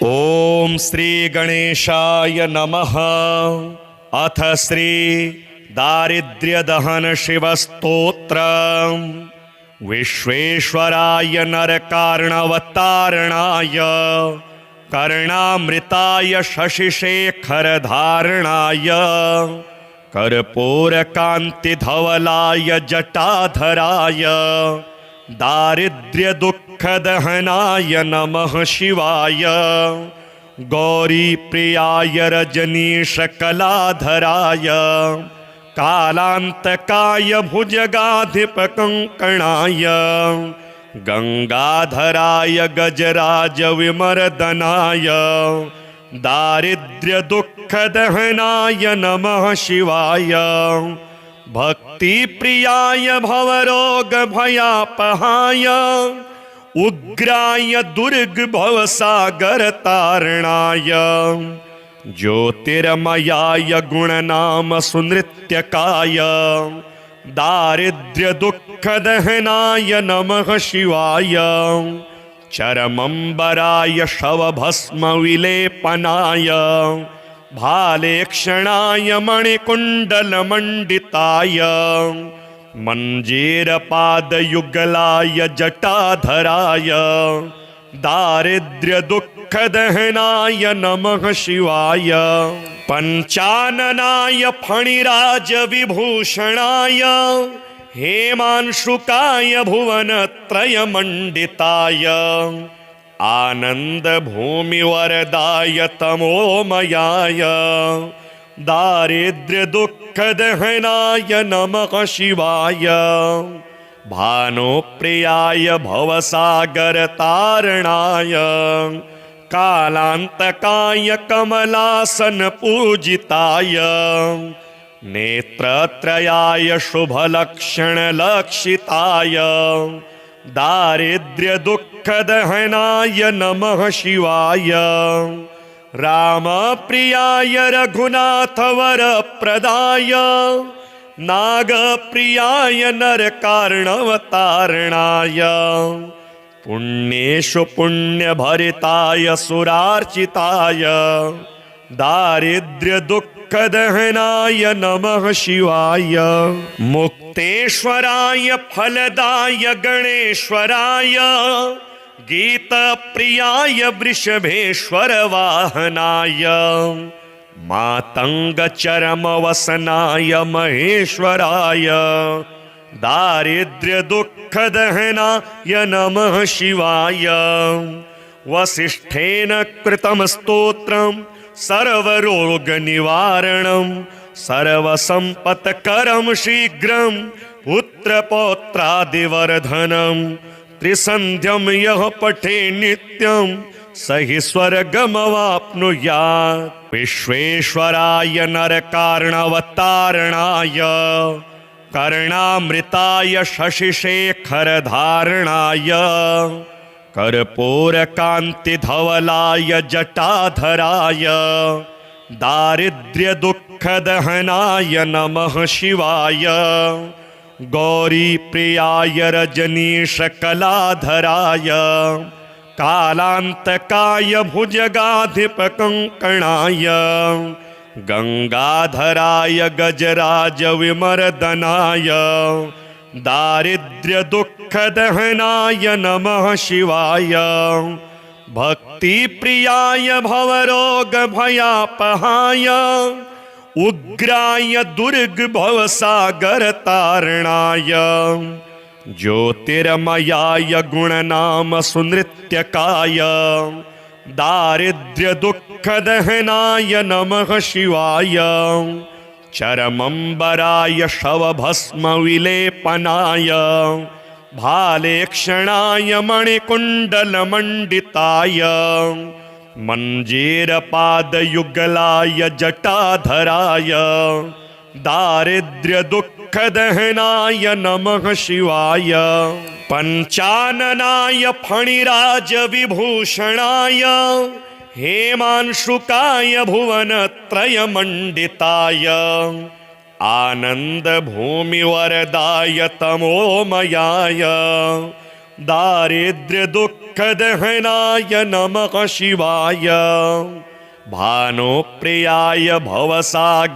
ओम श्री गणेशाय नमः। अथ श्री दारिद्र्य दहन शिव स्तोत्र। विश्वेश्वराय नरकार्णवतारणाय कर्णामृताय शशिशेखरधारणाय कर्पूरकान्तिधवलाय जटाधराय दारिद्र्य दुःखदहनाय नमः शिवाय। गौरी प्रियाय रजनीशकलाधराय कालांतकाय भुजगाधिपकंकणाय गंगाधराय गजराज विमर्दनाय दारिद्र्य दुःखदहनाय नमः शिवाय। भक्ति प्रियाय भवरोग भयापहाय उग्राय दुर्ग भवसागर तारणाय ज्योतिर्मयाय गुणनाम सुनृत्यकाय दारिद्र्य दुःखदहनाय नमः शिवाय। चरमंबराय शवभस्म विलेपनाय भालेक्षणाय मणिकुण्डलमण्डिताय मञ्जीरपादयुगलाय जटाधराय दारिद्र्य दुःखदहनाय नमः शिवाय। पञ्चाननाय फणिराज विभूषणाय हेमांशुकाय भुवनत्रयमण्डिताय आनंद भूमि वरदाय तमोमयाय दारिद्र्य दुःखदहनाय नमः शिवाय। भानुप्रियाय भवसागर तारणाय कालांतकाय कमलासन पूजिताय नेत्रत्रयाय शुभलक्षण लक्षिताय दारिद्र्य दुःखदहनाय नमः शिवाय। रामप्रियाय रघुनाथवर प्रदाय नागप्रियाय नरकार्णवतारणाय पुण्येषु पुण्यभरिताय सुरार्चिताय दारिद्र्य दुःखदहनाय नमः शिवाय। मुक्तेश्वराय फलदाय गणेश्वराय गीतप्रियाय वृषभेश्वर वाहनाय मातंगचरमवसनाय महेश्वराय दारिद्र्य दुःखदहनाय नमः शिवाय। वसिष्ठेन कृतं स्तोत्रं सर्वरोगनिवारणं सर्वसम्पत्करं शीघ्रं पुत्रपौत्रादिवर्धनं त्रिसन्ध्यं यः पठे नित्यं स हि स्वर्गमवाप्नुयात्। विश्वेश्वराय नरकार्णवतारणाय कर्णामृताय शशिशेखरधारणाय कर्पूरकान्तिधवलाय जटाधराय दारिद्र्य दुःखदहनाय नमः शिवाय। गौरी प्रियाय रजनीशकलाधराय कालांतकाय भुजगाधिपकंकणाय गंगाधराय गजराज विमर्दनाय दारिद्र्य दुःखदहनाय नमः शिवाय। भक्ति प्रियाय भवरोग भयापहाय उग्राय दुर्ग भवसागर तारणाय ज्योतिर्मयाय गुणनाम सुनृत्यकाय दारिद्र्य दुःखदहनाय नमः शिवाय। चरमंबराय शवभस्म विलेपनाय भालेक्षणाय मणिकुण्डलमण्डिताय मञ्जीरपादयुगलाय जटाधराय दारिद्र्य दुःखदहनाय नमः शिवाय। पञ्चाननाय फणिराज विभूषणाय हेमांशुकाय भुवनत्रयमण्डिताय आनंद भूमि वरदाय तमोमयाय दारिद्र्यदुःखदहनाय नमः शिवाय भानुप्रियाय भवसागरतारणाय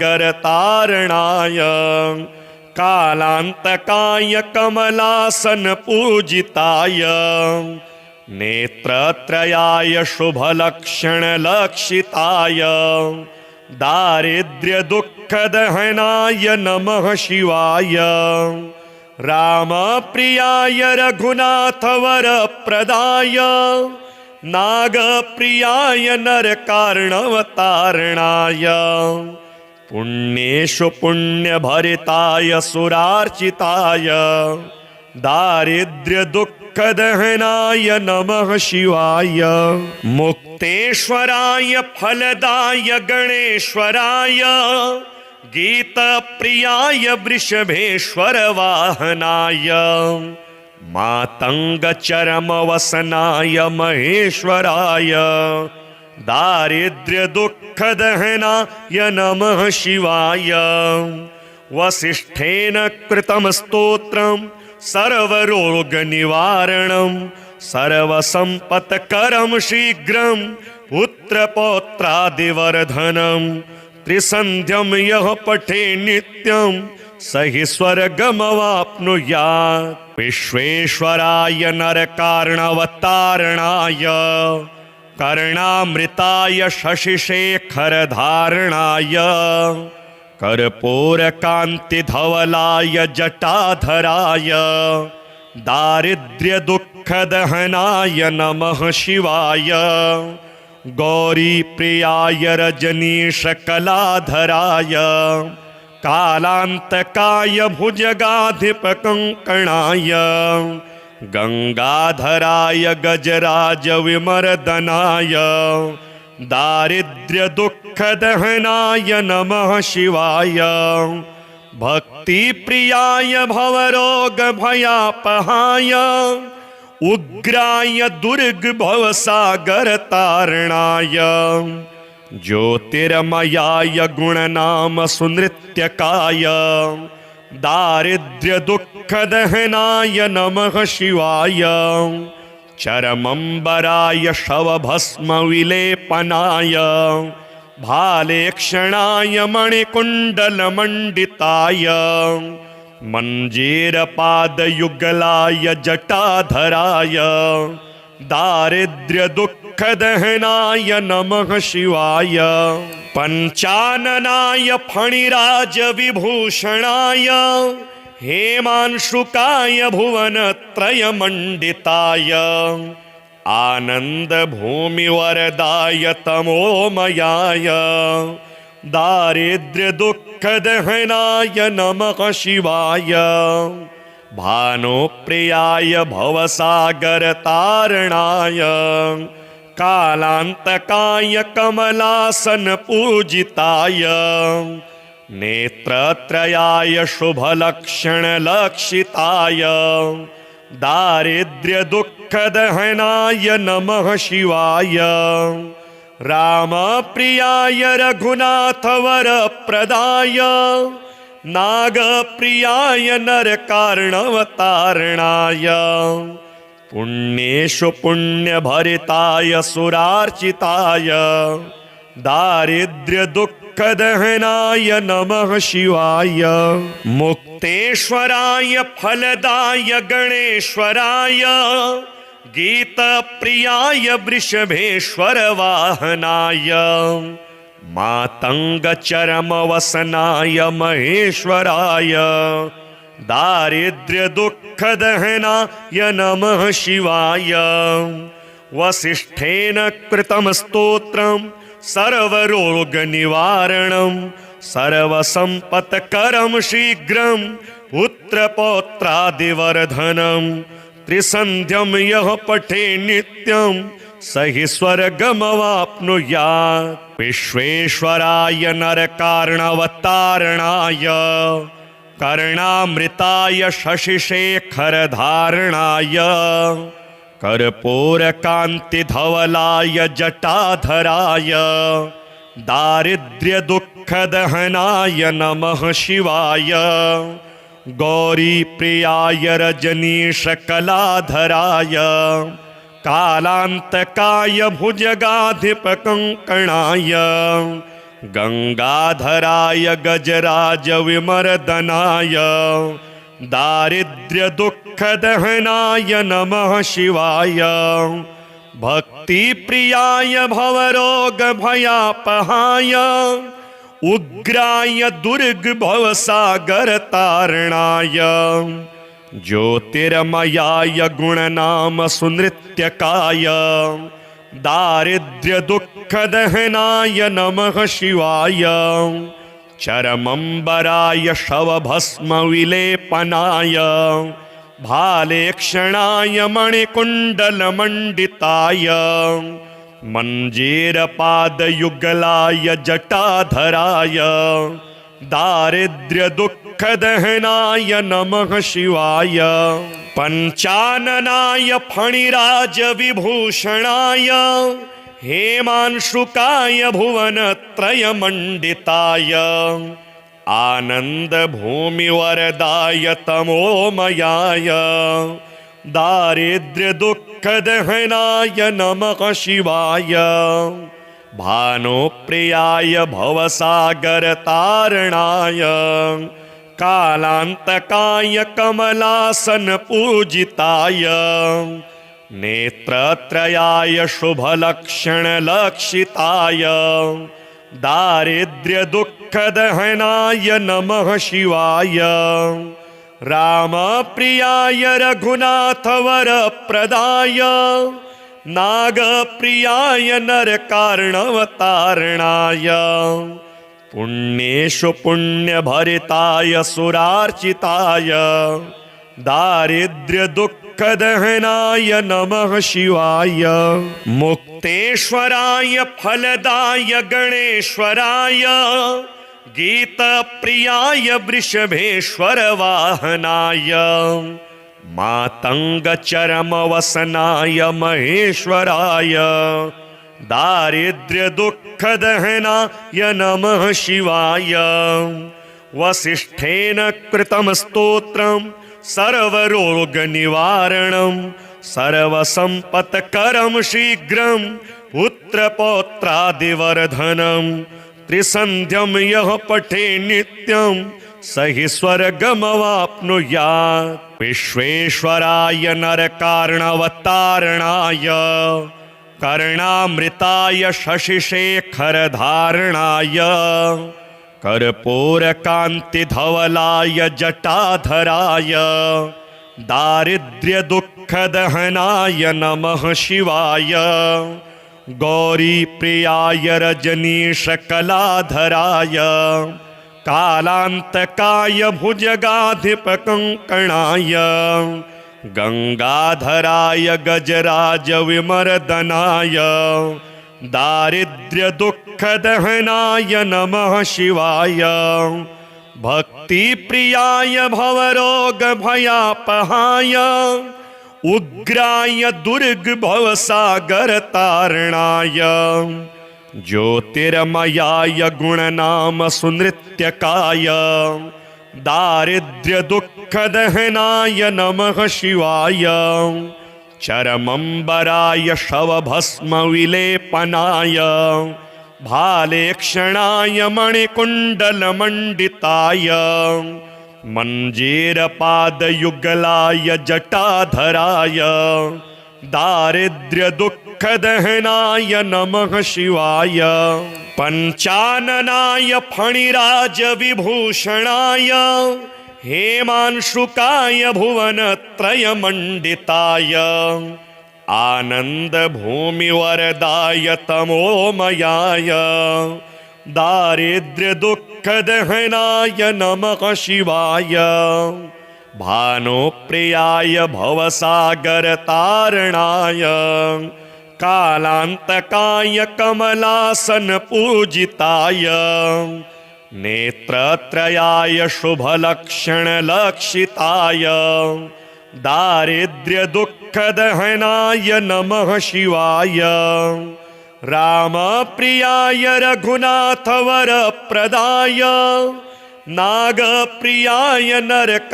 कालांतकाय कमलासनपूजिताय नेत्रत्रयाय शुभलक्षणलक्षिताय दारिद्र्यदुःखदहनाय नमः शिवाय रामप्रियाय रघुनाथवरप्रदाय नागप्रियाय नरकार्णवतारणाय पुण्येषु पुण्यभरिताय सुरार्चिताय दारिद्र्यदुःखदहनाय नमः शिवाय मुक्तेश्वराय फलदाय गणेश्वराय गीतप्रियाय वृषभेश्वर वाहनाय मातंगचरमवसनाय महेश्वराय दारिद्र्यदुःखदहनाय नमः शिवाय वसिष्ठेन कृतं स्तोत्रं सर्वरोगनिवारणं सर्वसम्पत्करं शीघ्रं पुत्रपौत्रादिवर्धनं त्रिसन्ध्यं यः पठे नित्यं स हि स्वर्गमवाप्नुयात् विश्वेश्वराय नरकार्णवतारणाय कर्णामृताय शशिशेखरधारणाय कर्पूरकान्तिधवलाय जटाधराय दारिद्र्यदुःखदहनाय नमः शिवाय गौरीप्रियाय रजनीशकलाधराय कालांतकाय भुजगाधिपकङ्कणाय गंगाधराय गजराजविमर्दनाय दारिद्र्यदुःखदहनाय नमः शिवाय भक्तिप्रियाय भवरोगभयापहाय उग्राय दुर्गभवसागरतारणाय ज्योतिर्मयाय गुणनाम सुनृत्यकाय दारिद्र्यदुःखदहनाय नमः शिवाय चरमंबराय शवभस्मविलेपनाय भालेक्षणाय मणिकुण्डलमण्डिताय मञ्जीरपादयुगलाय जटाधराय दारिद्र्यदुःखदहनाय नमः शिवाय पञ्चाननाय फणिराजविभूषणाय हेमांशुकाय भुवनत्रयमण्डिताय आनन्दभूमिवरदाय तमोमयाय दारिद्र्यदुःखदहनाय नमः शिवाय भानुप्रियाय भवसागरतारणाय कालांतकाय कमलासनपूजिताय नेत्रत्रयाय शुभलक्षणलक्षिताय दारिद्र्यदुःखदहनाय नमः शिवाय रामप्रियाय रघुनाथवरप्रदाय नागप्रियाय नरकार्णवतारणाय पुण्येषु पुण्यभरिताय सुरार्चिताय दारिद्र्यदुःखदहनाय नमः शिवाय मुक्तेश्वराय फलदाय गणेश्वराय गीतप्रियाय वृषभेश्वर वाहनाय मातंगचरमवसनाय महेश्वराय दारिद्र्यदुःखदहनाय नमः शिवाय वसिष्ठेन कृतं स्तोत्रं सर्वरोगनिवारणं सर्वसम्पत्करं शीघ्रं पुत्रपौत्रादिवर्धनं त्रिसन्ध्यं यः पठे नित्यं स हि स्वर्गमवाप्नुयात् विश्वेश्वराय नरकार्णवतारणाय कर्णामृताय शशिशेखरधारणाय कर्पूरकान्तिधवलाय जटाधराय दारिद्र्यदुःखदहनाय नमः शिवाय गौरीप्रियाय रजनीशकलाधराय कालान्तकाय भुजगाधिपकङ्कणाय गंगाधराय गजराजविमर्दनाय दारिद्र्यदुःखदहनाय नमः शिवाय भक्तिप्रियाय भवरोगभयापहाय उग्राय दुर्गभवसागरतारणाय ज्योतिर्मयाय गुणनाम सुनृत्यकाय दारिद्र्यदुःखदहनाय नमः शिवाय चरमंबराय शवभस्मविलेपनाय भालेक्षणाय मणिकुण्डलमण्डिताय मञ्जीरपादयुगलाय जटाधराय दारिद्र्यदुःखदहनाय नमः शिवाय पञ्चाननाय फणिराजविभूषणाय हेमांशुकाय भुवनत्रयमण्डिताय आनन्दभूमिवरदाय तमोमयाय दारिद्र्यदुःखदहनाय नमः शिवाय भानुप्रियाय भवसागरतारणाय कालान्तकाय कमलासनपूजिताय नेत्रत्रयाय शुभलक्षणलक्षिताय दारिद्र्यदुःखदहनाय नमः शिवाय रामप्रियाय रघुनाथवरप्रदाय नागप्रियाय नरकार्णवतारणाय पुण्येषु पुण्यभरिताय सुरार्चिताय दारिद्र्यदुःखदहनाय नमः शिवाय मुक्तेश्वराय फलदाय गणेश्वराय गीतप्रियाय वृषभेश्वरवाहनाय मातङ्गचरमवसनाय महेश्वराय दारिद्र्यदुःखदहनाय नमः शिवाय वसिष्ठेन कृतं स्तोत्रं सर्वरोगनिवारणं सर्वसम्पत्करं शीघ्रं पुत्रपौत्रादिवर्धनं त्रिसन्ध्यं यः पठे नित्यं स हि स्वर्गमवाप्नुयात् विश्वेश्वराय नरकार्णवतारणाय कर्णामृताय शशिशेखरधारणाय कर्पूरकान्तिधवलाय जटाधराय दारिद्र्यदुःखदहनाय नमः शिवाय गौरीप्रियाय रजनीशकलाधराय कालान्तकाय भुजगाधिपकङ्कणाय गंगाधराय गजराजविमर्दनाय दारिद्र्यदुःखदहनाय नमः शिवाय भक्तिप्रियाय भवरोगभयापहाय उग्राय दुर्गभवसागरतारणाय ज्योतिर्मयाय गुणनाम सुनृत्यकाय दारिद्र्यदुःखदहनाय नमः शिवाय चरमंबराय शवभस्मविलेपनाय भालेक्षणाय मणिकुण्डलमण्डिताय मञ्जीरपादयुगलाय जटाधराय दारिद्र्यदुःखदहनाय नमः शिवाय पञ्चाननाय फणिराजविभूषणाय हेमांशुकाय भुवनत्रयमण्डिताय आनन्दभूमिवरदाय तमोमयाय दारिद्र्यदुःखदहनाय नमः शिवाय भानुप्रियाय भवसागरतारणाय कालान्तकाय कमलासनपूजिताय नेत्रत्रयाय शुभलक्षणलक्षिताय दारिद्र्यदुःखदहनाय नमः शिवाय रामप्रियाय रघुनाथवरप्रदाय नागप्रियाय नरकार्णवतारणाय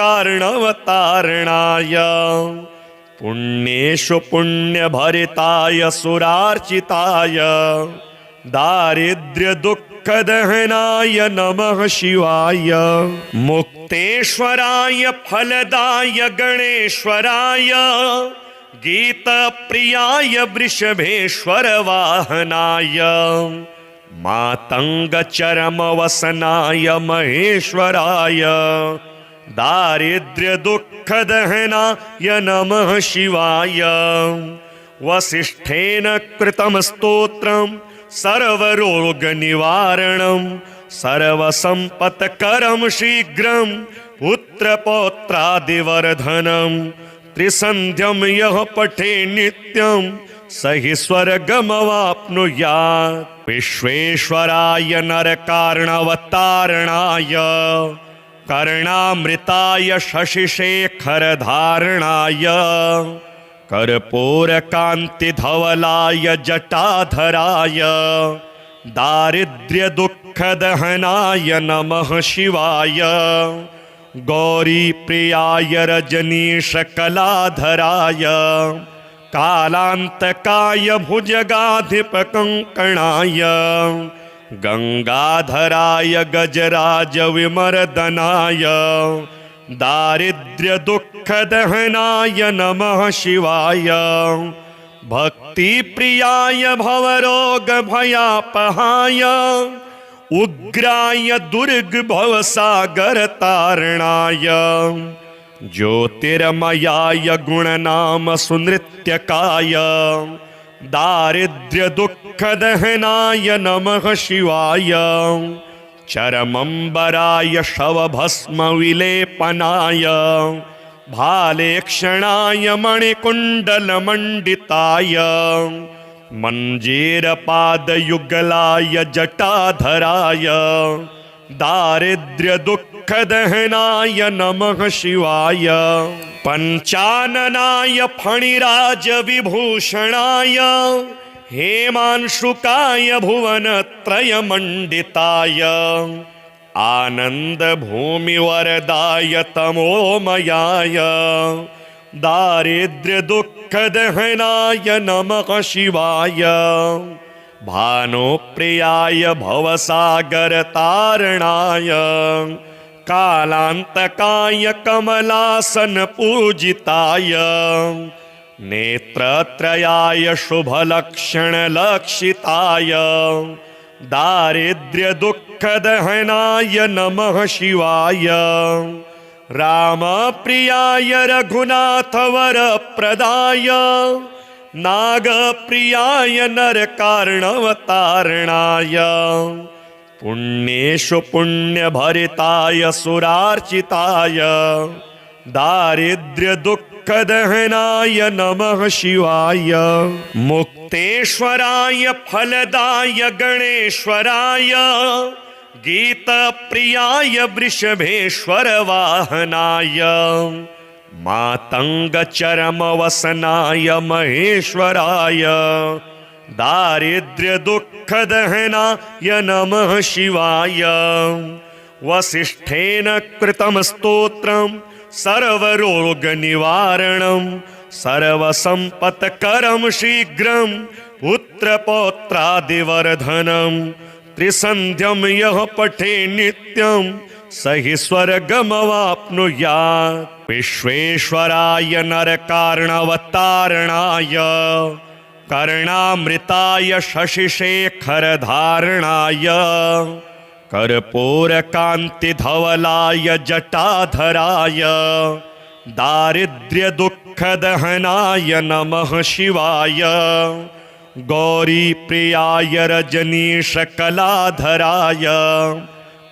पुण्येषु पुण्यभरिताय सुरार्चिताय दारिद्र्यदुःखदहनाय नमः शिवाय मुक्तेश्वराय फलदाय गणेश्वराय गीतप्रियाय वृषभेश्वर वाहनाय मातंगचरमवसनाय महेश्वराय दारिद्र्यदुःखदहनाय नमः शिवाय वसिष्ठेन कृतं स्तोत्रं सर्वरोगनिवारणं सर्वसम्पत्करं शीघ्रं पुत्रपौत्रादिवर्धनं त्रिसन्ध्यं यः पठे नित्यं स हि स्वर्गमवाप्नुयात्। विश्वेश्वराय नरकार्णवतारणाय कर्णामृताय शशिशेखरधारणाय कर्पूरकान्तिधवलाय जटाधराय दारिद्र्यदुःखदहनाय नमः शिवाय गौरीप्रियाय रजनीशकलाधराय कालान्तकाय भुजगाधिपकङ्कणाय गंगाधराय गजराजविमर्दनाय दारिद्र्यदुःखदहनाय नमः शिवाय भक्तिप्रियाय भवरोगभयापहाय उग्राय दुर्गभवसागरतारणाय ज्योतिर्मयाय गुणनाम सुनृत्यकाय दारिद्र्यदुःखदहनाय नमः शिवाय चरमंबराय शवभस्मविलेपनाय भालेक्षणाय मणिकुण्डलमण्डिताय मञ्जीरपादयुगलाय जटाधराय दारिद्र्यदुःखदहनाय नमः शिवाय पञ्चाननाय फणिराजविभूषणाय हेमांशुकाय भुवनत्रयमण्डिताय आनन्दभूमिवरदाय तमोमयाय दारिद्र्यदुःखदहनाय नमः शिवाय भानुप्रियाय भवसागरतारणाय कालान्तकाय कमलासनपूजिताय नेत्रत्रयाय शुभलक्षणलक्षिताय दारिद्र्यदुःखदहनाय नमः शिवाय रामप्रियाय रघुनाथवरप्रदाय नागप्रियाय नरकार्णवतारणाय पुण्येषु पुण्यभरिताय सुरार्चिताय दारिद्र्यदुःखदहनाय नमः शिवाय मुक्तेश्वराय फलदाय गणेश्वराय गीतप्रियाय वृषभेश्वर वाहनाय मातंगचरमवसनाय महेश्वराय दारिद्र्यदुःखदहनाय नमः शिवाय वसिष्ठेन कृतं स्तोत्रं सर्वरोगनिवारणं सर्वसम्पत्करं शीघ्रं पुत्रपौत्रादिवर्धनं त्रिसन्ध्यं यः पठे नित्यं स हि स्वर्गमवाप्नुयात्। विश्वेश्वराय नरकार्णवतारणाय कर्णामृताय शशिशेखरधारणाय कर्पूरकान्तिधवलाय जटाधराय दारिद्र्यदुःखदहनाय नमः शिवाय गौरीप्रियाय रजनीशकलाधराय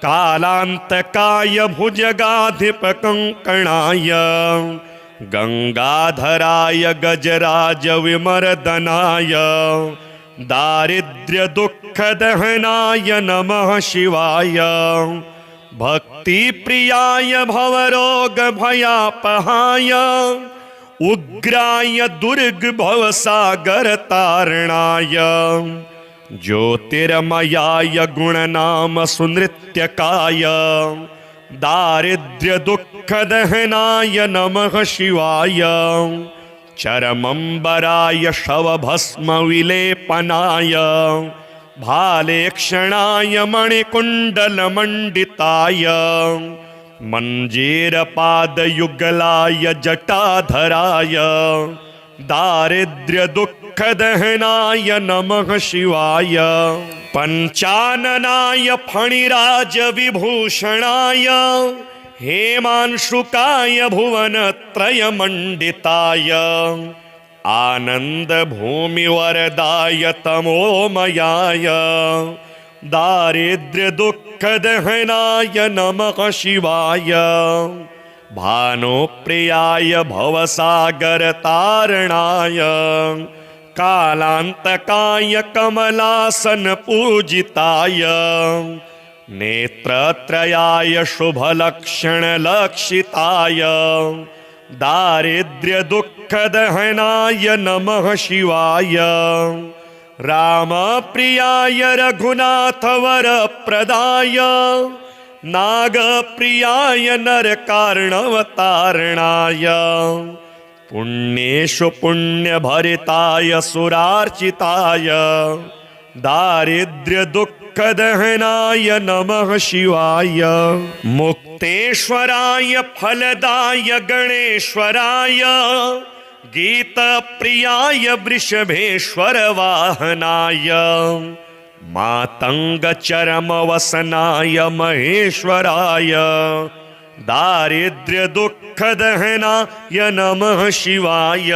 कालान्तकाय भुजगाधिपकङ्कणाय गंगाधराय गजराजविमर्दनाय दारिद्र्यदुःखदहनाय नमः शिवाय भक्तिप्रियाय भवरोगभयापहाय उग्राय दुर्गभवसागरतारणाय ज्योतिर्मयाय गुणनाम सुनृत्यकाय दारिद्र्यदुःखदहनाय नमः शिवाय चरमंबराय शवभस्मविलेपनाय भालेक्षणाय मणिकुण्डलमण्डिताय मञ्जीरपादयुगलाय जटाधराय दारिद्र्यदुःखदहनाय नमः शिवाय पञ्चाननाय फणिराजविभूषणाय हेमांशुकाय भुवनत्रयमण्डिताय आनन्दभूमिवरदाय तमोमयाय दारिद्र्यदुःखदहनाय नमः शिवाय भानुप्रियाय भवसागरतारणाय कालान्तकाय कमलासनपूजिताय नेत्रत्रयाय शुभलक्षणलक्षिताय दारिद्र्यदुःखदहनाय नमः शिवाय रामप्रियाय रघुनाथवरप्रदाय नागप्रियाय नरकार्णवतारणाय पुण्येषु पुण्यभरिताय सुरार्चिताय दारिद्र्यदुःखदहनाय नमः शिवाय मुक्तेश्वराय फलदाय गणेश्वराय गीतप्रियाय वृषभेश्वर वाहनाय मातङ्गचरमवसनाय महेश्वराय दारिद्र्यदुःखदहनाय नमः शिवाय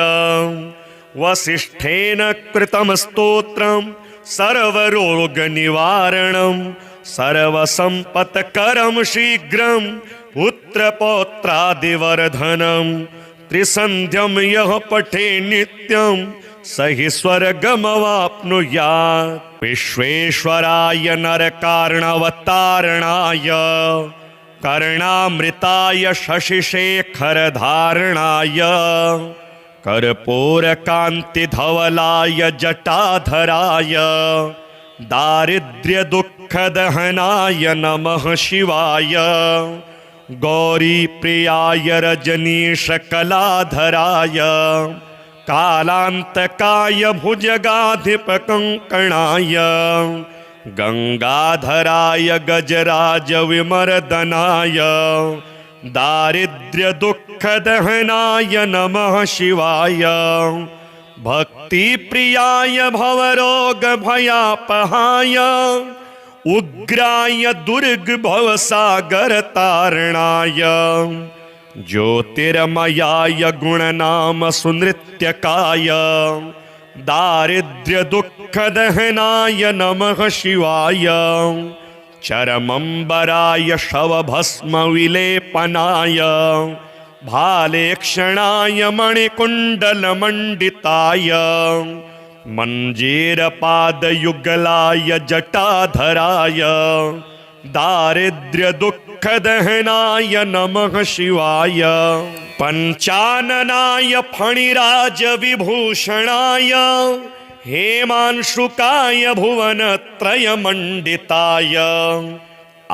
वसिष्ठेन कृतं स्तोत्रं सर्वरोगनिवारणं सर्वसम्पत्करं शीघ्रं पुत्रपौत्रादिवर्धनं त्रिसन्ध्यं यः पठे नित्यं स हि स्वर्गमवाप्नुयात् विश्वेश्वराय नरकार्णवतारणाय कर्णामृताय शशिशेखरधारणाय कर्पूरकान्तिधवलाय जटाधराय दारिद्र्यदुःखदहनाय नमः शिवाय गौरीप्रियाय रजनीशकलाधराय कालान्तकाय भुजगाधिपकङ्कणाय गंगाधराय गजराजविमर्दनाय दारिद्र्यदुःखदहनाय नमः शिवाय भक्तिप्रियाय भवरोगभयापहाय उग्राय दुर्गभवसागरतारणाय ज्योतिर्मयाय गुणनाम सुनृत्यकाय दारिद्र्यदुःखदहनाय नमः शिवाय चरमंबराय शवभस्मविलेपनाय भालेक्षणाय मणिकुण्डलमण्डिताय मञ्जीरपादयुगलाय जटाधराय दारिद्र्यदुःखदहनाय नमः शिवाय पञ्चाननाय फणिराजविभूषणाय हेमांशुकाय भुवनत्रयमण्डिताय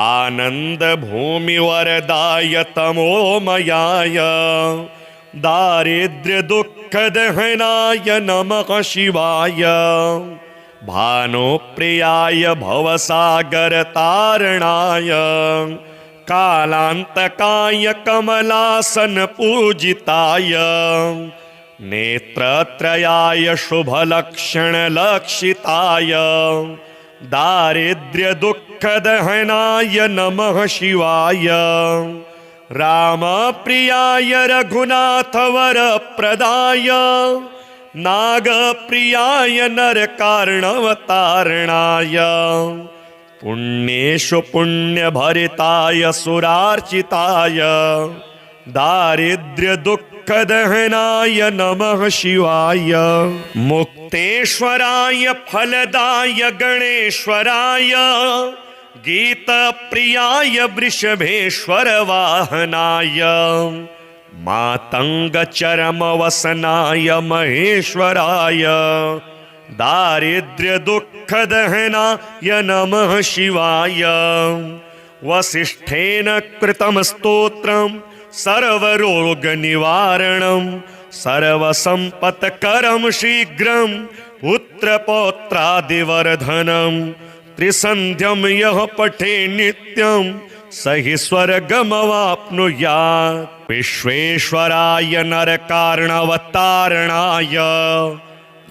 आनन्दभूमिवरदाय तमोमयाय दारिद्र्यदुःखदहनाय नमः शिवाय भानुप्रियाय भवसागरतारणाय कालान्तकाय कमलासनपूजिताय नेत्रत्रयाय शुभलक्षणलक्षिताय दारिद्र्यदुःखदहनाय नमः शिवाय रामप्रियाय रघुनाथवरप्रदाय नागप्रियाय नरकार्णवतारणाय पुण्येषु पुण्यभरिताय सुरार्चिताय दारिद्र्यदुःखदहनाय नमः शिवाय मुक्तेश्वराय फलदाय गणेश्वराय गीतप्रियाय वृषभेश्वर वाहनाय मातङ्गचरमवसनाय महेश्वराय दारिद्र्यदुःखदहनाय नमः शिवाय वसिष्ठेन कृतं स्तोत्रं सर्वरोगनिवारणं सर्वसम्पत्करं शीघ्रं पुत्रपौत्रादिवर्धनं त्रिसन्ध्यं यः पठे नित्यं स हि स्वर्गमवाप्नुयात्। विश्वेश्वराय नरकार्णवतारणाय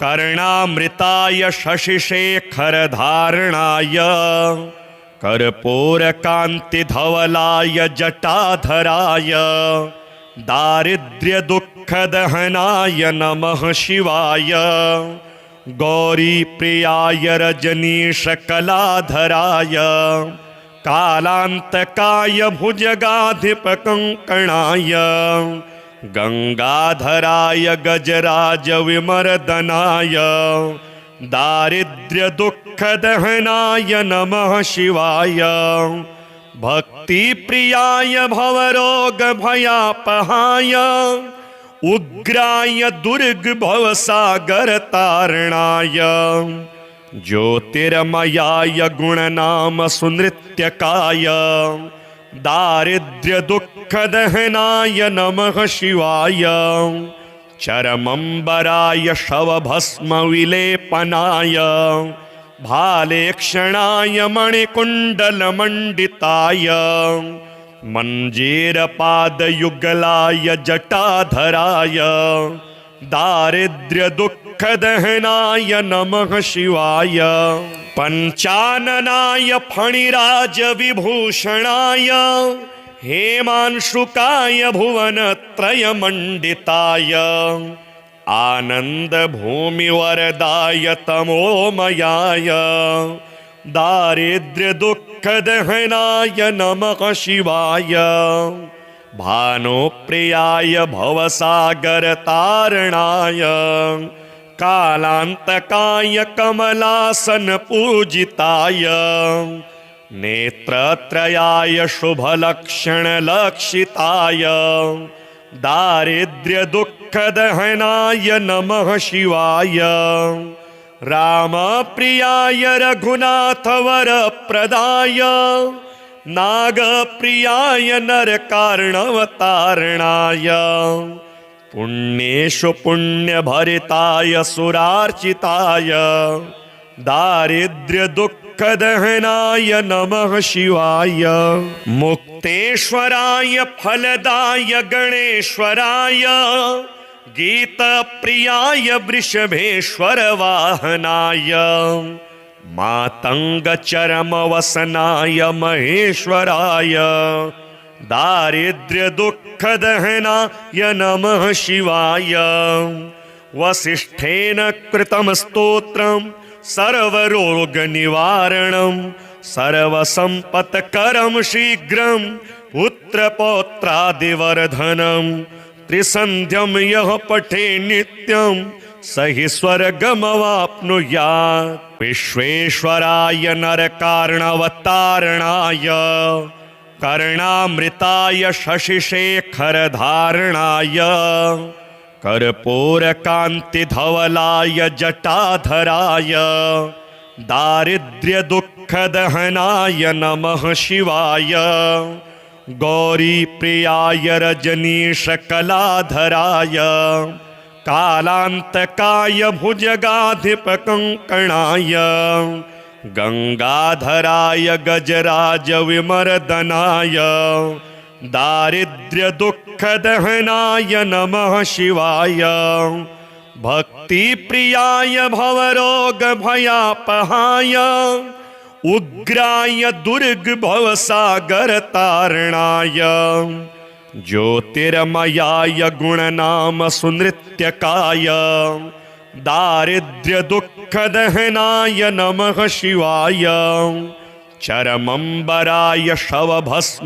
कर्णामृताय शशिशेखरधारणाय कर्पूरकान्तिधवलाय जटाधराय दारिद्र्यदुःखदहनाय नमः शिवाय। गौरीप्रियाय रजनीशकलाधराय कालान्तकाय भुजगाधिपकङ्कणाय गंगाधराय गजराजविमर्दनाय दारिद्र्यदुःखदहनाय नमः शिवाय। भक्तिप्रियाय भवरोगभयापहाय उग्राय दुर्गभवसागरतारणाय ज्योतिर्मयाय गुणनाम सुनृत्यकाय दारिद्र्यदुःखदहनाय नमः शिवाय। चरमंबराय शवभस्मविलेपनाय भालेक्षणाय मणिकुण्डलमण्डिताय मञ्जीरपादयुगलाय जटाधराय दारिद्र्यदुःखदहनाय नमः शिवाय। पञ्चाननाय फणिराजविभूषणाय हेमांशुकाय भुवनत्रयमण्डिताय आनन्दभूमिवरदाय तमोमयाय दारिद्र्यदुःखदहनाय नमः शिवाय। भानुप्रियाय भवसागरतारणाय कालान्तकाय कमलासनपूजिताय नेत्रत्रयाय शुभलक्षणलक्षिताय दारिद्र्यदुःखदहनाय नमः शिवाय। रामप्रियाय रघुनाथवरप्रदाय नागप्रियाय नरकार्णवतारणाय पुण्येषु पुण्यभरिताय सुरार्चिताय दारिद्र्यदुःखदहनाय नमः शिवाय। मुक्तेश्वराय फलदाय गणेश्वराय गीतप्रियाय वृषभेश्वर वाहनाय मातङ्गचरमवसनाय महेश्वराय दारिद्र्यदुःखदहनाय नमः शिवाय। वसिष्ठेन कृतं स्तोत्रं सर्वरोगनिवारणं सर्वसम्पत्करं शीघ्रं पुत्रपौत्रादिवर्धनं त्रिसन्ध्यं यः पठे नित्यं स हि स्वर्गमवाप्नुयात्। विश्वेश्वराय नरकार्णवतारणाय कर्णामृताय शशिशेखरधारणाय कर्पूरकान्तिधवलाय जटाधराय दारिद्र्यदुःखदहनाय नमः शिवाय। गौरीप्रियाय रजनीशकलाधराय कालान्तकाय भुजगाधिपकङ्कणाय गंगाधराय गजराजविमर्दनाय दारिद्र्यदुःखदहनाय नमः शिवाय। भक्तिप्रियाय भवरोगभयापहाय उग्राय दुर्गभवसागरतारणाय ज्योतिर्मयाय गुणनाम सुनृत्यकाय दारिद्र्यदुःखदहनाय नमः शिवाय। चरमंबराय शवभस्मविलेपनाय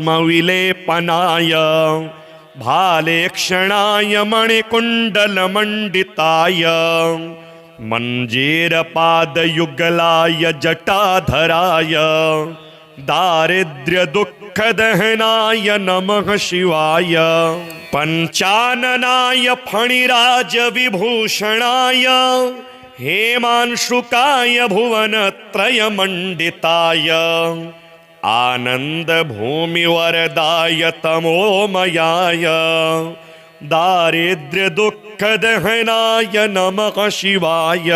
भालेक्षणाय मणिकुण्डलमण्डिताय मञ्जीरपादयुगलाय जटाधराय दारिद्र्यदुःखदहनाय नमः शिवाय। पञ्चाननाय फणिराजविभूषणाय हेमांशुकाय भुवनत्रयमण्डिताय आनन्दभूमिवरदाय तमोमयाय दारिद्र्यदुःखदहनाय नमः शिवाय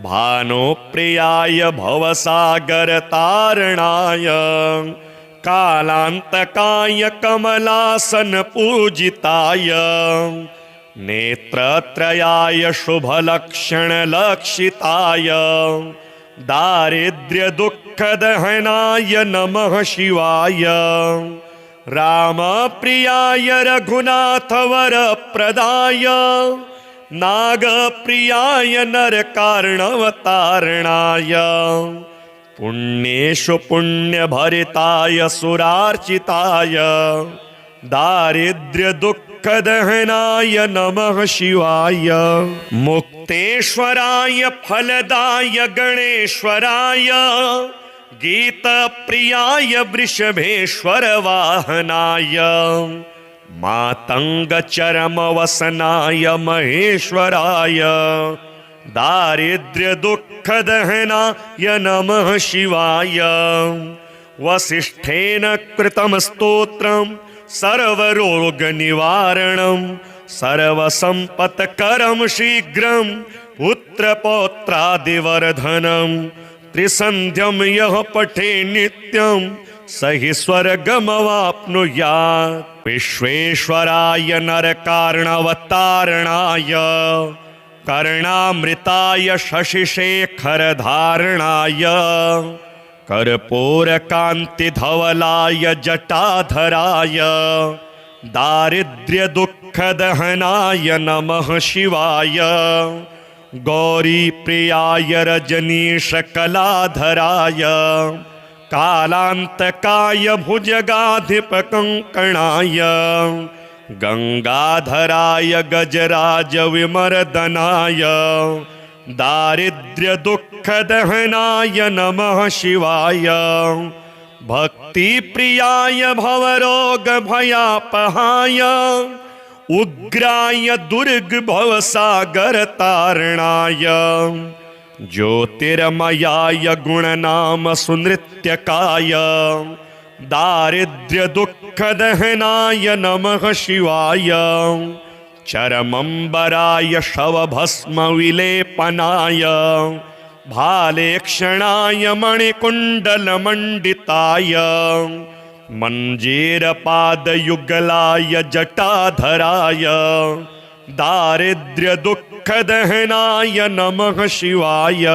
भानुप्रियाय भवसागरतारणाय कालान्तकाय कमलासनपूजिताय नेत्रत्रयाय शुभलक्षणलक्षिताय दारिद्र्यदुःखदहनाय नमः शिवाय रामप्रियाय रघुनाथवरप्रदाय नागप्रियाय नरकार्णवतारणाय पुण्येषु पुण्यभरिताय सुरार्चिताय दारिद्र्यदुःखदहनाय नमः शिवाय मुक्तेश्वराय फलदाय गणेश्वराय गीतप्रियाय वृषभेश्वर वाहनाय मातङ्गचरमवसनाय महेश्वराय दारिद्र्यदुःखदहनाय नमः शिवाय वसिष्ठेन कृतं स्तोत्रं सर्वरोगनिवारणं सर्वसम्पत्करं शीघ्रं पुत्रपौत्रादिवर्धनं त्रिसन्ध्यं यः पठे नित्यं स हि स्वर्गमवाप्नुयात् विश्वेश्वराय नरकार्णवतारणाय कर्णामृताय शशिशेखरधारणाय कर्पूरकान्तिधवलाय जटाधराय दारिद्र्यदुःखदहनाय नमः शिवाय गौरीप्रियाय रजनीशकलाधराय कालान्तकाय भुजगाधिपकङ्कणाय गंगाधराय गजराजविमर्दनाय दारिद्र्यदुःखदहनाय नमः शिवाय भक्तिप्रियाय भवरोगभयापहाय उग्राय दुर्गभवसागरतारणाय ज्योतिर्मयाय गुणनाम सुनृत्यकाय दारिद्र्यदुःखदहनाय नमः शिवाय चरमंबराय शवभस्मविलेपनाय भालेक्षणाय मणिकुण्डलमण्डिताय मञ्जीरपादयुगलाय जटाधराय दारिद्र्यदुःखदहनाय नमः शिवाय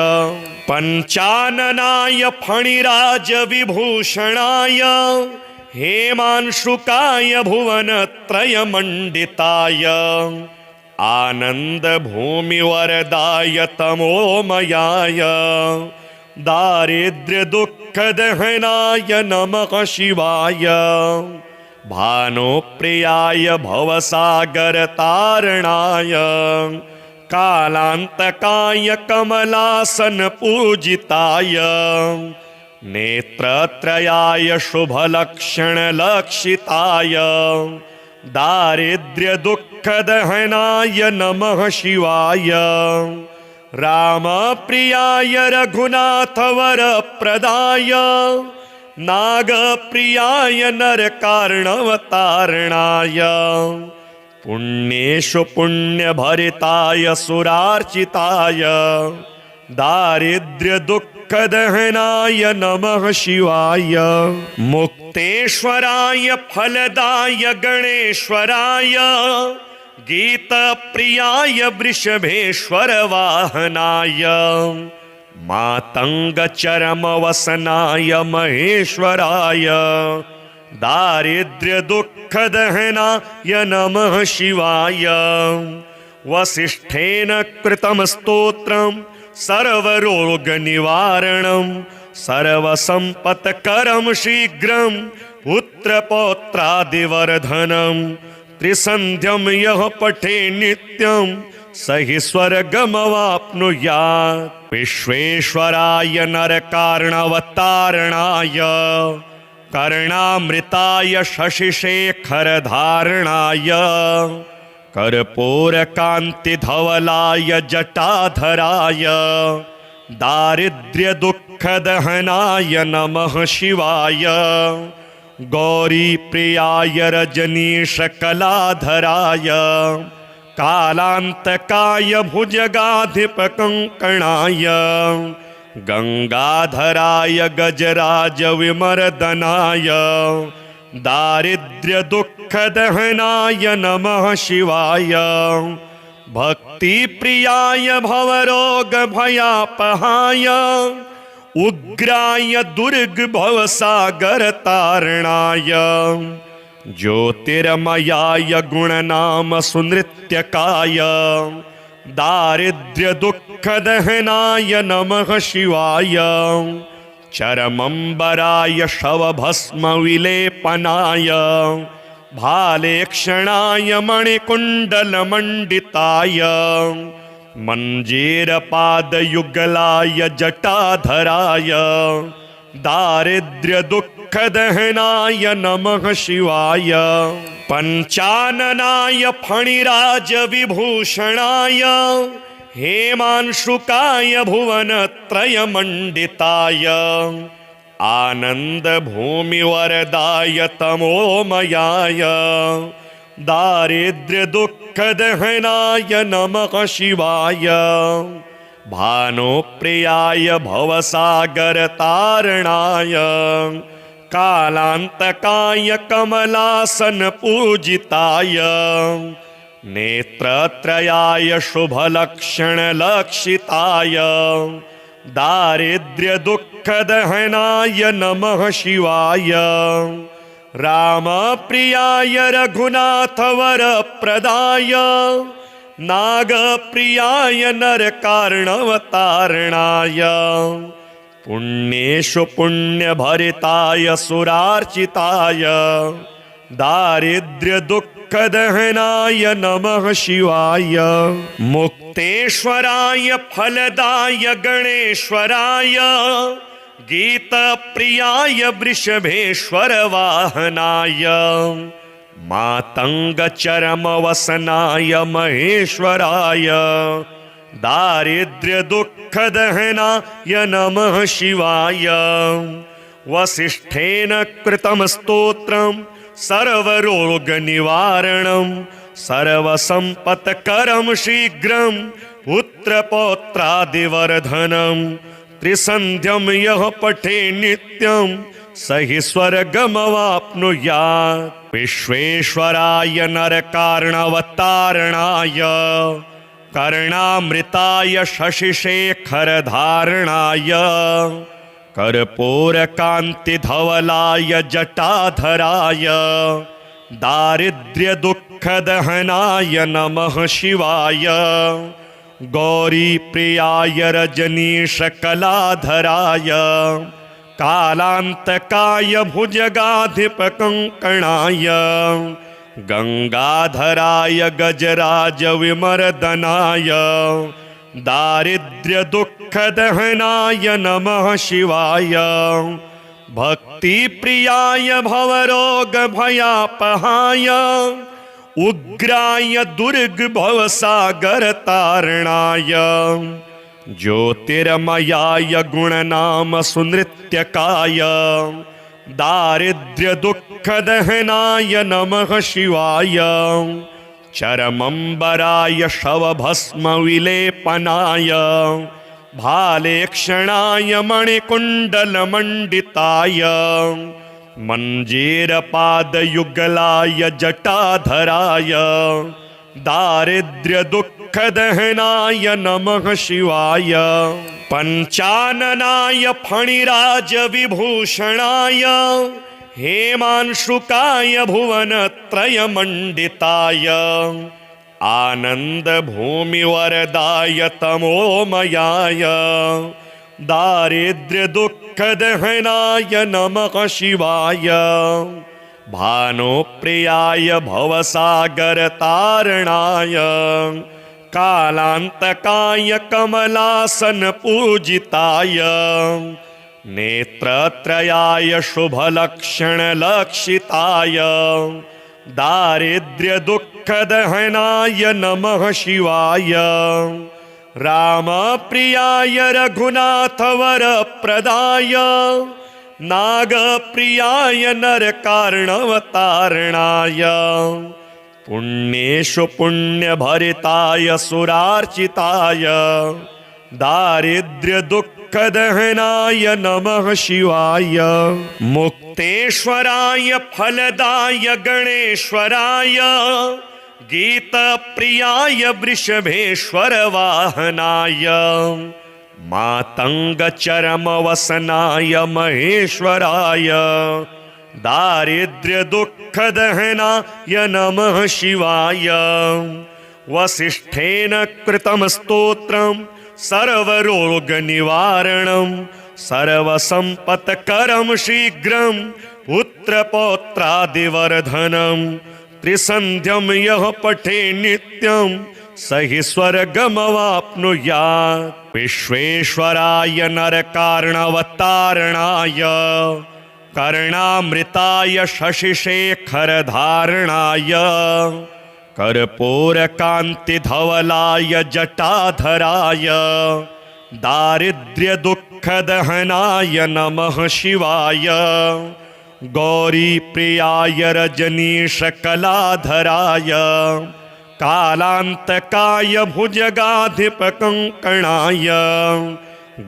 पञ्चाननाय फणिराजविभूषणाय हेमांशुकाय भुवनत्रयमण्डिताय आनन्दभूमिवरदाय तमोमयाय दारिद्र्यदुःखदहनाय नमः शिवाय भानुप्रियाय भवसागरतारणाय कालान्तकाय कमलासनपूजिताय नेत्रत्रयाय शुभलक्षणलक्षिताय दारिद्र्यदुःखदहनाय नमः शिवाय रामप्रियाय रघुनाथवरप्रदाय नागप्रियाय नरकार्णवतारणाय पुण्येषु पुण्यभरिताय सुरार्चिताय दारिद्र्यदुःखदहनाय नमः शिवाय मुक्तेश्वराय फलदाय गणेश्वराय गीतप्रियाय वृषभेश्वर वाहनाय मातङ्गचरमवसनाय महेश्वराय दारिद्र्यदुःखदहनाय नमः शिवाय वसिष्ठेन कृतं स्तोत्रं सर्वरोगनिवारणं सर्वसम्पत्करं शीघ्रं पुत्रपौत्रादिवर्धनं त्रिसन्ध्यं यः पठे नित्यं स हि स्वर्गमवाप्नुयात् विश्वेश्वराय नरकार्णवतारणाय कर्णामृताय शशिशेखरधारणाय कर्पूरकान्तिधवलाय जटाधराय दारिद्र्यदुःखदहनाय नमः शिवाय। गौरीप्रियाय रजनीशकलाधराय कालान्तकाय भुजगाधिपकङ्कणाय गंगाधराय गजराजविमर्दनाय दारिद्र्यदुःखदहनाय नमः शिवाय। भक्तिप्रियाय भवरोगभयापहाय उग्राय दुर्गभवसागरतारणाय ज्योतिर्मयाय गुणनाम सुनृत्यकाय दारिद्र्यदुःखदहनाय नमः शिवाय। चरमंबराय शवभस्मविलेपनाय भालेक्षणाय मणिकुण्डलमण्डिताय मञ्जीरपादयुगलाय जटाधराय दारिद्र्यदुःखदहनाय नमः शिवाय। पञ्चाननाय फणिराजविभूषणाय हेमांशुकाय भुवनत्रयमण्डिताय आनन्दभूमिवरदाय तमोमयाय दारिद्र्यदुःखदहनाय नमः शिवाय। भानुप्रियाय भवसागरतारणाय कालान्तकाय कमलासनपूजिताय नेत्रत्रयाय शुभलक्षणलक्षिताय दारिद्र्यदुःखदहनाय नमः शिवाय। रामप्रियाय रघुनाथवरप्रदाय नागप्रियाय नरकार्णवतारणाय पुण्येषु पुण्यभरिताय सुरार्चिताय दारिद्र्यदुःखदहनाय नमः शिवाय। मुक्तेश्वराय फलदाय गणेश्वराय गीतप्रियाय वृषभेश्वरवाहनाय मातङ्गचरमवसनाय महेश्वराय दारिद्र्यदुःखदहनाय नमः शिवाय। वसिष्ठेन कृतं स्तोत्रं सर्वरोगनिवारणं सर्वसम्पत्करं शीघ्रं पुत्रपौत्रादिवर्धनं त्रिसन्ध्यं यः पठे नित्यं स हि स्वर्गमवाप्नुयात्। विश्वेश्वराय नरकार्णवतारणाय कर्णामृताय शशिशेखरधारणाय कर्पूरकान्तिधवलाय जटाधराय दारिद्र्यदुःखदहनाय नमः शिवाय। गौरीप्रियाय रजनीशकलाधराय कालान्तकाय भुजगाधिपकङ्कणाय गंगाधराय गजराजविमर्दनाय दारिद्र्यदुःखदहनाय नमः शिवाय। भक्तिप्रियाय भवरोगभयापहाय उग्राय दुर्गभवसागरतारणाय ज्योतिर्मयाय गुणनाम सुनृत्यकाय दारिद्र्यदुःखदहनाय नमः शिवाय। चरमंबराय शवभस्मविलेपनाय भालेक्षणाय मणिकुण्डलमण्डिताय मञ्जीरपादयुगलाय जटाधराय दारिद्र्यदुःखदहनाय नमः शिवाय। पञ्चाननाय फणिराजविभूषणाय हेमांशुकाय भुवनत्रयमण्डिताय आनन्दभूमिवरदाय तमोमयाय दारिद्र्यदुःखदहनाय नमः शिवाय। भानुप्रियाय भवसागरतारणाय कालान्तकाय कमलासनपूजिताय नेत्रत्रयाय शुभलक्षणलक्षिताय दारिद्र्यदुःखदहनाय नमः शिवाय। रामप्रियाय रघुनाथवरप्रदाय नागप्रियाय नरकार्णवतारणाय पुण्येषु पुण्यभरिताय सुरार्चिताय दारिद्र्यदुःखदहनाय नमः शिवाय मुक्तेश्वराय फलदाय गणेश्वराय गीतप्रियाय वृषभेश्वर वाहनाय मातङ्गचरमवसनाय महेश्वराय दारिद्र्यदुःखदहनाय नमः शिवाय वसिष्ठेन कृतं स्तोत्रं सर्वरोगनिवारणं सर्वसम्पत्करं शीघ्रं पुत्रपौत्रादिवर्धनं त्रिसन्ध्यं यः पठे नित्यं स हि स्वर्गमवाप्नुयात् विश्वेश्वराय नरकार्णवतारणाय कर्णामृताय शशिशेखरधारणाय कर्पूरकान्तिधवलाय जटाधराय दारिद्र्यदुःखदहनाय नमः शिवाय गौरीप्रियाय रजनीशकलाधराय कालान्तकाय भुजगाधिपकङ्कणाय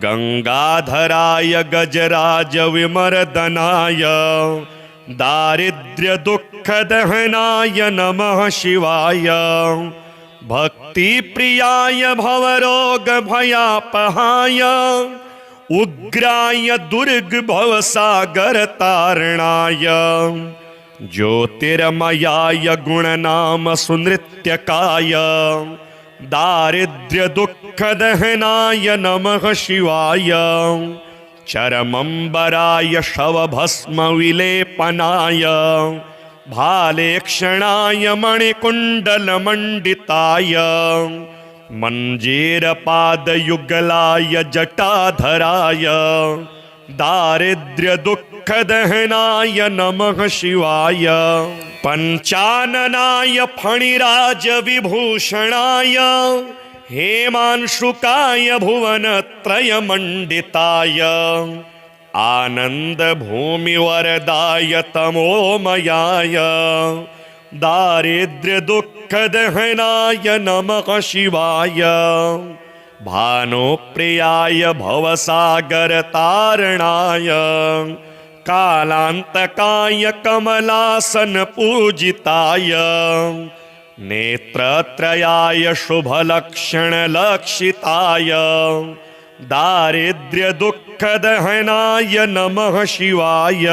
गंगाधराय गजराजविमर्दनाय दारिद्र्यदुःखदहनाय नमः शिवाय भक्तिप्रियाय भवरोगभयापहाय उग्राय दुर्गभवसागरतारणाय ज्योतिर्मयाय गुणनाम सुनृत्यकाय दारिद्र्यदुःखदहनाय नमः शिवाय चरमंबराय शवभस्मविलेपनाय भालेक्षणाय मणिकुण्डलमण्डिताय मञ्जीरपादयुगलाय जटाधराय दारिद्र्यदुःखदहनाय नमः शिवाय पञ्चाननाय फणिराजविभूषणाय हेमांशुकाय भुवनत्रयमण्डिताय आनन्दभूमिवरदाय तमोमयाय दारिद्र्यदुःखदहनाय नमः शिवाय भानुप्रियाय भवसागरतारणाय कालान्तकाय कमलासनपूजिताय नेत्रत्रयाय शुभलक्षणलक्षिताय दारिद्र्यदुःखदहनाय नमः शिवाय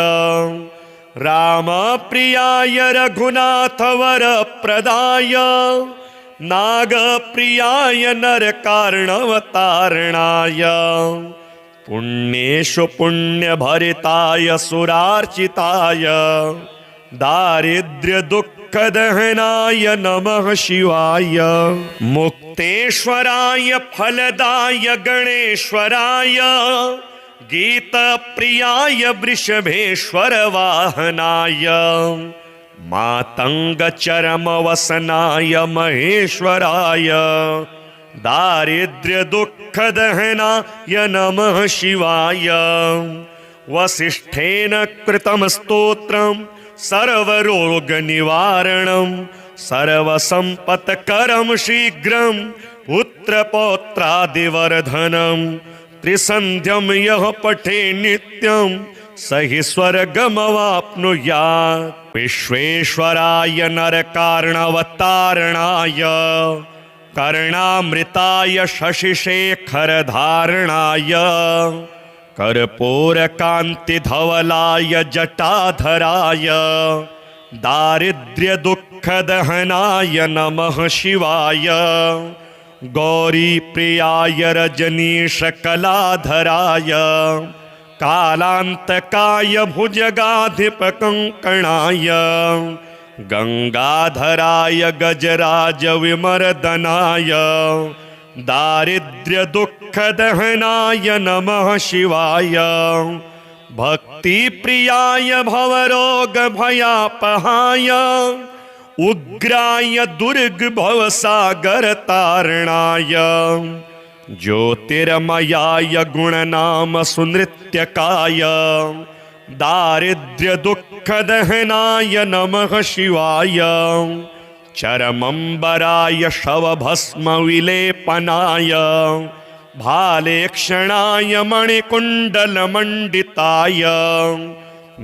रामप्रियाय रघुनाथवरप्रदाय नागप्रियाय नरकार्णवतारणाय पुण्येषु पुण्यभरिताय सुरार्चिताय दारिद्र्यदुःखदहनाय नमः शिवाय मुक्तेश्वराय फलदाय गणेश्वराय गीतप्रियाय वृषभेश्वर वाहनाय मातङ्गचरमवसनाय महेश्वराय दारिद्र्यदुःखदहनाय नमः शिवाय वसिष्ठेन कृतं स्तोत्रं सर्वरोगनिवारणं सर्वसम्पत्करं शीघ्रं पुत्रपौत्रादिवर्धनं त्रिसन्ध्यं यः पठे नित्यं स हि स्वर्गमवाप्नुयात् विश्वेश्वराय नरकार्णवतारणाय कर्णामृताय शशिशेखरधारणाय कर्पूरकान्तिधवलाय जटाधराय दारिद्र्यदुःखदहनाय नमः शिवाय गौरीप्रियाय रजनीशकलाधराय कालान्तकाय भुजगाधिपकङ्कणाय गंगाधराय गजराजविमर्दनाय दारिद्र्यदुःखदहनाय नमः शिवाय भक्तिप्रियाय भवरोगभयापहाय उग्राय दुर्गभवसागरतारणाय ज्योतिर्मयाय गुणनाम सुनृत्यकाय दारिद्र्यदुःखदहनाय नमः शिवाय चरमंबराय शवभस्मविलेपनाय भालेक्षणाय मणिकुण्डलमण्डिताय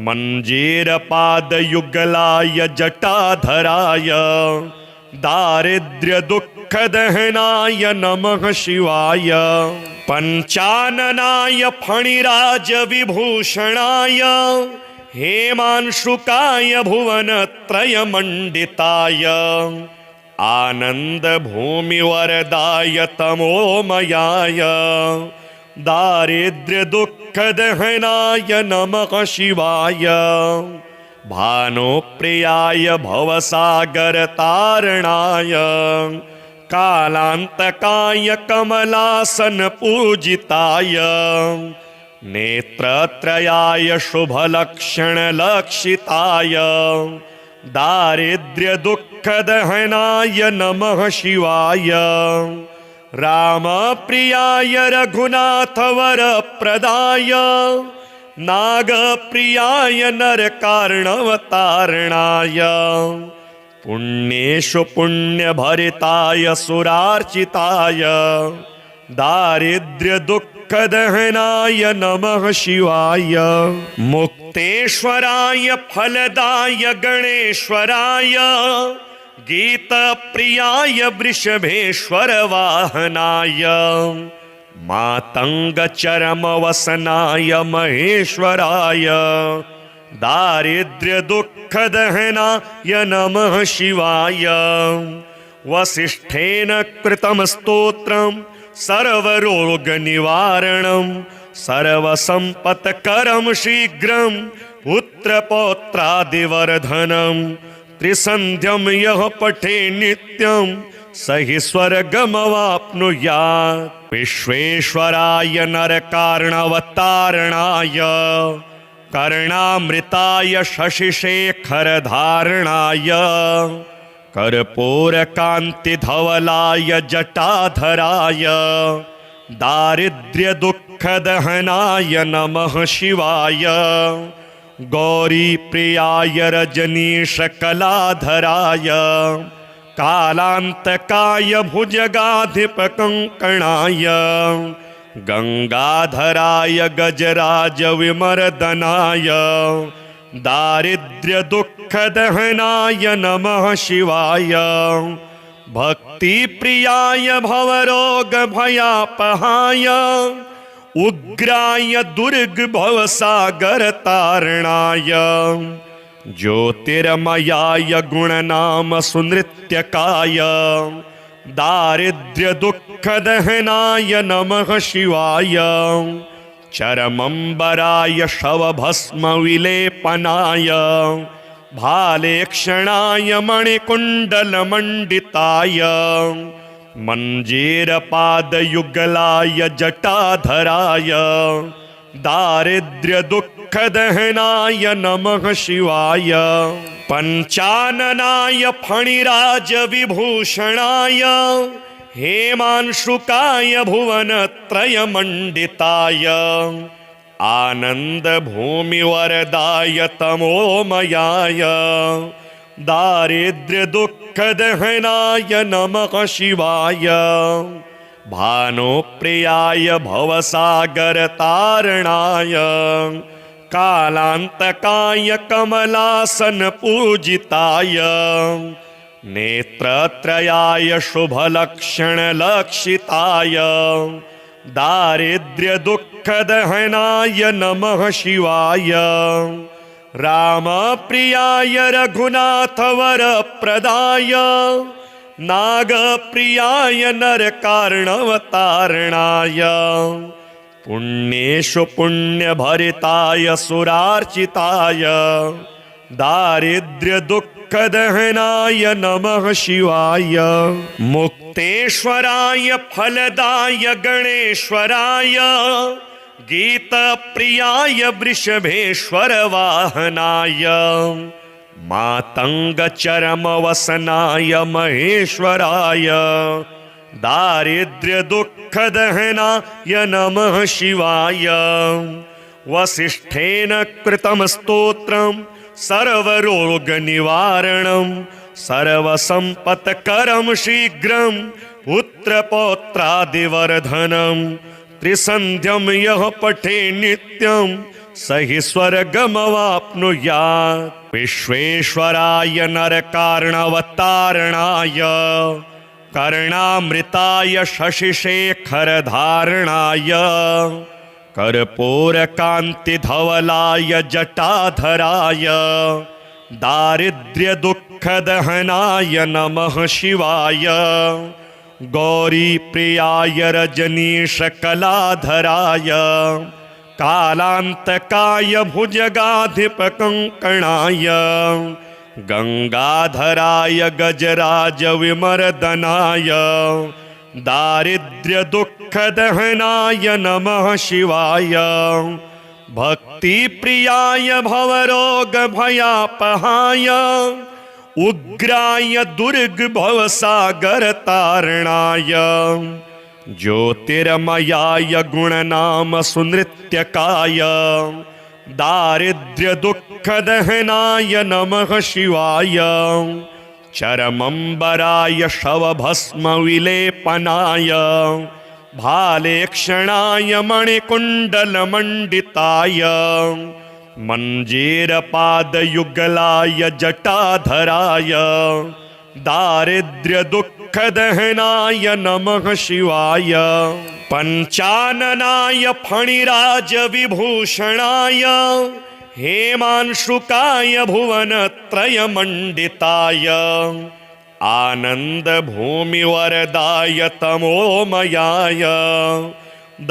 मञ्जीरपादयुगलाय जटाधराय दारिद्र्यदुःखदहनाय नमः शिवाय पञ्चाननाय फणिराजविभूषणाय हेमांशुकाय भुवनत्रयमण्डिताय आनन्दभूमिवरदाय तमोमयाय दारिद्र्यदुःखदहनाय नमः शिवाय भानुप्रियाय भवसागरतारणाय कालान्तकाय कमलासनपूजिताय नेत्रत्रयाय शुभलक्षणलक्षिताय दारिद्र्यदुःखदहनाय नमः शिवाय रामप्रियाय रघुनाथवरप्रदाय नागप्रियाय नरकार्णवतारणाय पुण्येषु पुण्यभरिताय सुरार्चिताय दारिद्र्यदुःखदहनाय नमः शिवाय मुक्तेश्वराय फलदाय गणेश्वराय गीतप्रियाय वृषभेश्वर वाहनाय मातङ्गचरमवसनाय महेश्वराय दारिद्र्यदुःखदहनाय नमः शिवाय वसिष्ठेन कृतं स्तोत्रं सर्वरोगनिवारणं सर्वसम्पत्करं शीघ्रं पुत्रपौत्रादिवर्धनं त्रिसन्ध्यं यः पठे नित्यं स हि स्वर्गमवाप्नुयात् विश्वेश्वराय नरकार्णवतारणाय कर्णामृताय शशिशेखरधारणाय कर्पूरकान्तिधवलाय जटाधराय दारिद्र्यदुःखदहनाय नमः शिवाय गौरीप्रियाय रजनीशकलाधराय कालान्तकाय भुजगाधिपकङ्कणाय गंगाधराय गजराजविमर्दनाय दारिद्र्यदुःखदहनाय नमः शिवाय भक्तिप्रियाय भवरोगभयापहाय उग्राय दुर्गभवसागरतारणाय ज्योतिर्मयाय गुणनाम सुनृत्यकाय दारिद्र्यदुःखदहनाय नमः शिवाय चरमंबराय शवभस्मविलेपनाय भालेक्षणाय मणिकुण्डलमण्डिताय मञ्जीरपादयुगलाय जटाधराय दारिद्र्यदुःखदहनाय नमः शिवाय पञ्चाननाय फणिराजविभूषणाय हेमांशुकाय भुवनत्रयमण्डिताय आनन्दभूमिवरदाय तमोमयाय दारिद्र्यदुःखदहनाय नमः शिवाय भानुप्रियाय भवसागरतारणाय कालान्तकाय कमलासनपूजिताय नेत्रत्रयाय शुभलक्षणलक्षिताय दारिद्र्यदुःखदहनाय नमः शिवाय रामप्रियाय रघुनाथवरप्रदाय नागप्रियाय नरकार्णवतारणाय पुण्येषु पुण्यभरिताय सुरार्चिताय दारिद्र्यदुःखदहनाय नमः शिवाय मुक्तेश्वराय फलदाय गणेश्वराय गीतप्रियाय वृषभेश्वर वाहनाय मातङ्गचरमवसनाय महेश्वराय दारिद्र्यदुःखदहनाय नमः शिवाय। वसिष्ठेन कृतं स्तोत्रं सर्वरोगनिवारणं सर्वसम्पत्करं शीघ्रं पुत्रपौत्रादिवर्धनं त्रिसन्ध्यं यः पठे नित्यं स हि स्वर्गमवाप्नुयात्। विश्वेश्वराय नरकार्णवतारणाय कर्णामृताय शशिशेखरधारणाय कर्पूरकान्तिधवलाय जटाधराय दारिद्र्यदुःखदहनाय नमः शिवाय। गौरीप्रियाय रजनीशकलाधराय कालान्तकाय भुजगाधिपकङ्कणाय गंगाधराय गजराजविमर्दनाय दारिद्र्यदुःखदहनाय नमः शिवाय। भक्तिप्रियाय भवरोगभयापहाय उग्राय दुर्गभवसागरतारणाय ज्योतिर्मयाय गुणनाम सुनृत्यकाय दारिद्र्यदुःखदहनाय नमः शिवाय। चरमंबराय शवभस्मविलेपनाय भालेक्षणाय मणिकुण्डलमण्डिताय मञ्जीरपादयुगलाय जटाधराय दारिद्र्यदुःखदहनाय नमः शिवाय। पञ्चाननाय फणिराजविभूषणाय हेमांशुकाय भुवनत्रयमण्डिताय आनन्दभूमिवरदाय तमोमयाय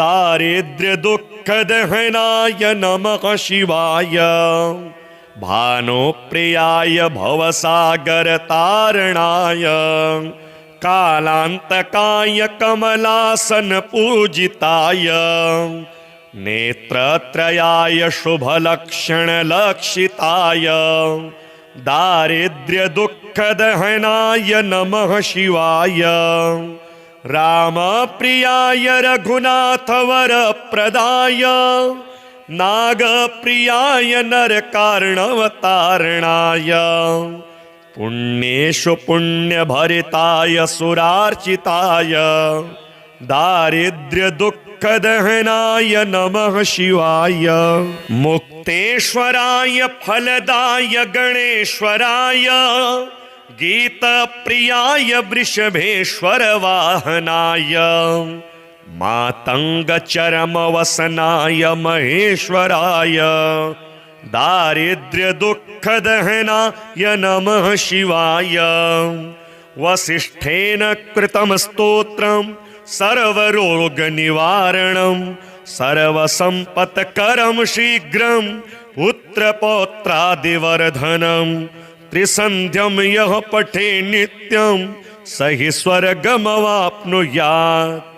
दारिद्र्यदुःखदहनाय नमः शिवाय। भानुप्रियाय भवसागरतारणाय कालान्तकाय कमलासनपूजिताय नेत्रत्रयाय शुभलक्षणलक्षिताय दारिद्र्यदुःखदहनाय नमः शिवाय। रामप्रियाय रघुनाथवरप्रदाय नागप्रियाय नरकार्णवतारणाय पुण्येषु पुण्यभरिताय सुरार्चिताय दारिद्र्यदुःखदहनाय नमः शिवाय। मुक्तेश्वराय फलदाय गणेश्वराय गीतप्रियाय वृषभेश्वर वाहनाय मातङ्गचरमवसनाय महेश्वराय दारिद्र्यदुःखदहनाय नमः शिवाय। वसिष्ठेन कृतं स्तोत्रं सर्वरोगनिवारणं सर्वसम्पत्करं शीघ्रं पुत्रपौत्रादिवर्धनं त्रिसन्ध्यं यः पठे नित्यं स हि स्वर्गमवाप्नुयात्।